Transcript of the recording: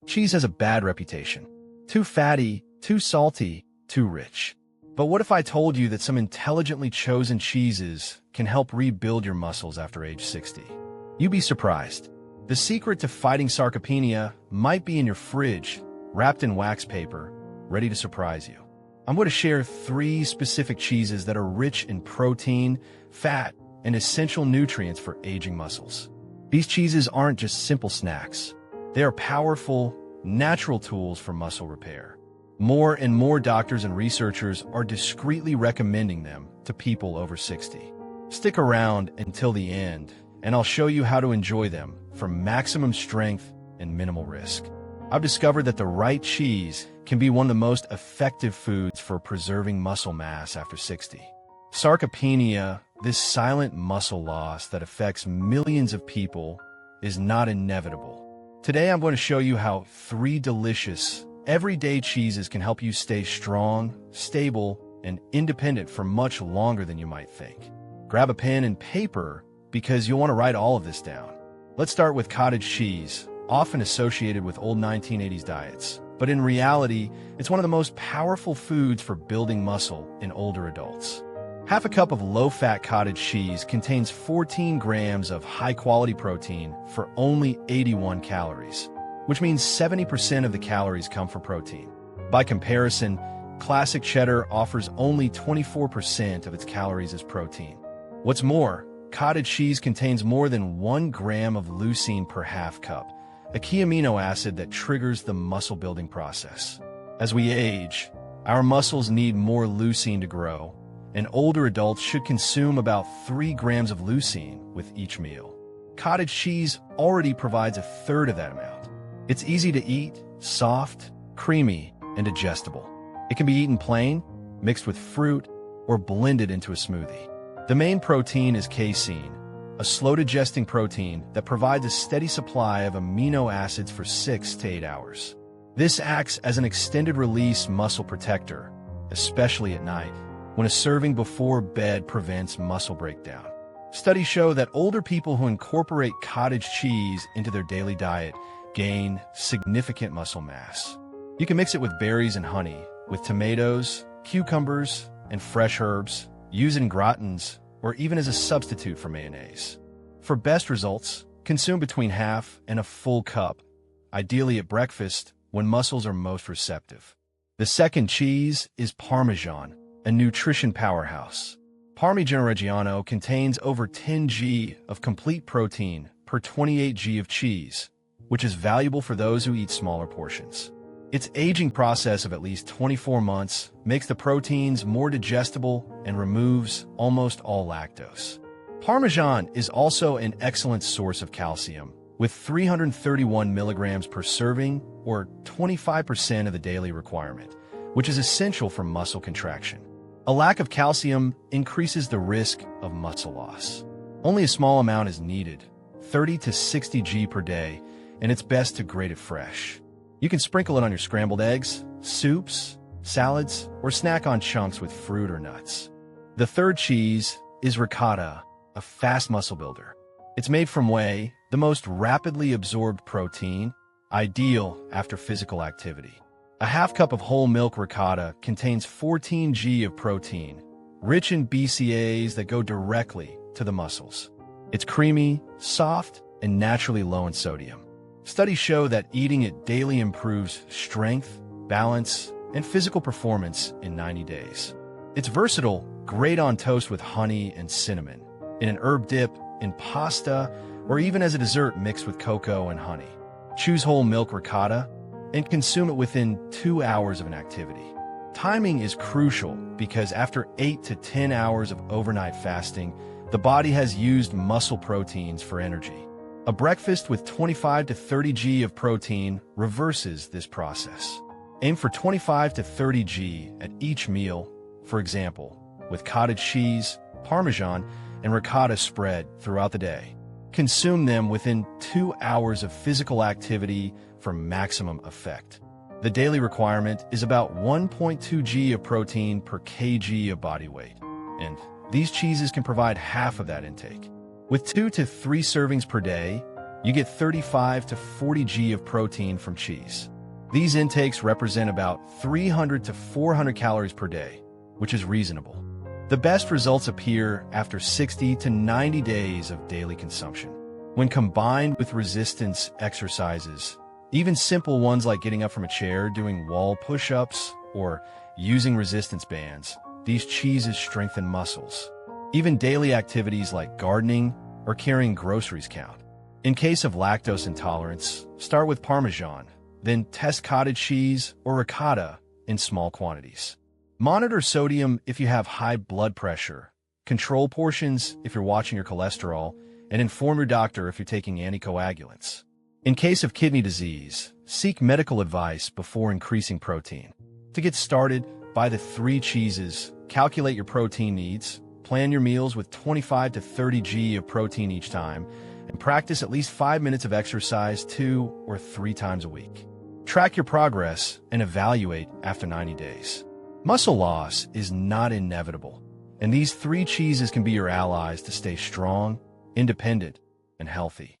Cheese has a bad reputation. Too fatty, too salty, too rich. But what if I told you that some intelligently chosen cheeses can help rebuild your muscles after age 60? You'd be surprised. The secret to fighting sarcopenia might be in your fridge, wrapped in wax paper, ready to surprise you. I'm going to share 3 specific cheeses that are rich in protein, fat, and essential nutrients for aging muscles. These cheeses aren't just simple snacks. They are powerful, natural tools for muscle repair. More and more doctors and researchers are discreetly recommending them to people over 60. Stick around until the end, and I'll show you how to enjoy them for maximum strength and minimal risk. I've discovered that the right cheese can be one of the most effective foods for preserving muscle mass after 60. Sarcopenia, this silent muscle loss that affects millions of people, is not inevitable. Today I'm going to show you how 3 delicious, everyday cheeses can help you stay strong, stable, and independent for much longer than you might think. Grab a pen and paper because you'll want to write all of this down. Let's start with cottage cheese, often associated with old 1980s diets. But in reality, it's one of the most powerful foods for building muscle in older adults. Half a cup of low-fat cottage cheese contains 14 grams of high-quality protein for only 81 calories, which means 70% of the calories come from protein. By comparison, classic cheddar offers only 24% of its calories as protein. What's more, cottage cheese contains more than 1 gram of leucine per half cup, a key amino acid that triggers the muscle-building process. As we age, our muscles need more leucine to grow, and older adults should consume about 3 grams of leucine with each meal. Cottage cheese already provides a third of that amount. It's easy to eat, soft, creamy, and digestible. It can be eaten plain, mixed with fruit, or blended into a smoothie. The main protein is casein, a slow-digesting protein that provides a steady supply of amino acids for 6 to 8 hours. This acts as an extended-release muscle protector, especially at night, when a serving before bed prevents muscle breakdown. Studies show that older people who incorporate cottage cheese into their daily diet gain significant muscle mass. You can mix it with berries and honey, with tomatoes, cucumbers, and fresh herbs, use it in gratins, or even as a substitute for mayonnaise. For best results, consume between half and a full cup, ideally at breakfast when muscles are most receptive. The second cheese is Parmesan, a nutrition powerhouse. Parmigiano Reggiano contains over 10 g of complete protein per 28 g of cheese, which is valuable for those who eat smaller portions. Its aging process of at least 24 months makes the proteins more digestible and removes almost all lactose. Parmesan is also an excellent source of calcium, with 331 milligrams per serving, or 25% of the daily requirement, which is essential for muscle contraction. A lack of calcium increases the risk of muscle loss. Only a small amount is needed, 30 to 60 g per day, and it's best to grate it fresh. You can sprinkle it on your scrambled eggs, soups, salads, or snack on chunks with fruit or nuts. The third cheese is ricotta, a fast muscle builder. It's made from whey, the most rapidly absorbed protein, ideal after physical activity. A half cup of whole milk ricotta contains 14 g of protein, rich in BCAAs that go directly to the muscles. It's creamy, soft, and naturally low in sodium. Studies show that eating it daily improves strength, balance, and physical performance in 90 days. It's versatile, great on toast with honey and cinnamon, in an herb dip, in pasta, or even as a dessert mixed with cocoa and honey. Choose whole milk ricotta and consume it within 2 hours of an activity. Timing is crucial because after 8 to 10 hours of overnight fasting, the body has used muscle proteins for energy. A breakfast with 25 to 30 g of protein reverses this process. Aim for 25 to 30 g at each meal, for example, with cottage cheese, Parmesan, and ricotta spread throughout the day. Consume them within 2 hours of physical activity for maximum effect. The daily requirement is about 1.2 g of protein per kg of body weight, and these cheeses can provide half of that intake. With 2 to 3 servings per day, you get 35 to 40 g of protein from cheese. These intakes represent about 300 to 400 calories per day, which is reasonable. The best results appear after 60 to 90 days of daily consumption. When combined with resistance exercises, even simple ones like getting up from a chair, doing wall push-ups, or using resistance bands, these cheeses strengthen muscles. Even daily activities like gardening or carrying groceries count. In case of lactose intolerance, start with parmesan, then test cottage cheese or ricotta in small quantities. Monitor sodium if you have high blood pressure, control portions if you're watching your cholesterol, and inform your doctor if you're taking anticoagulants. In case of kidney disease, seek medical advice before increasing protein. To get started, buy the 3 cheeses, calculate your protein needs, plan your meals with 25 to 30 g of protein each time, and practice at least 5 minutes of exercise 2 or 3 times a week. Track your progress and evaluate after 90 days. Muscle loss is not inevitable, and these 3 cheeses can be your allies to stay strong, independent, and healthy.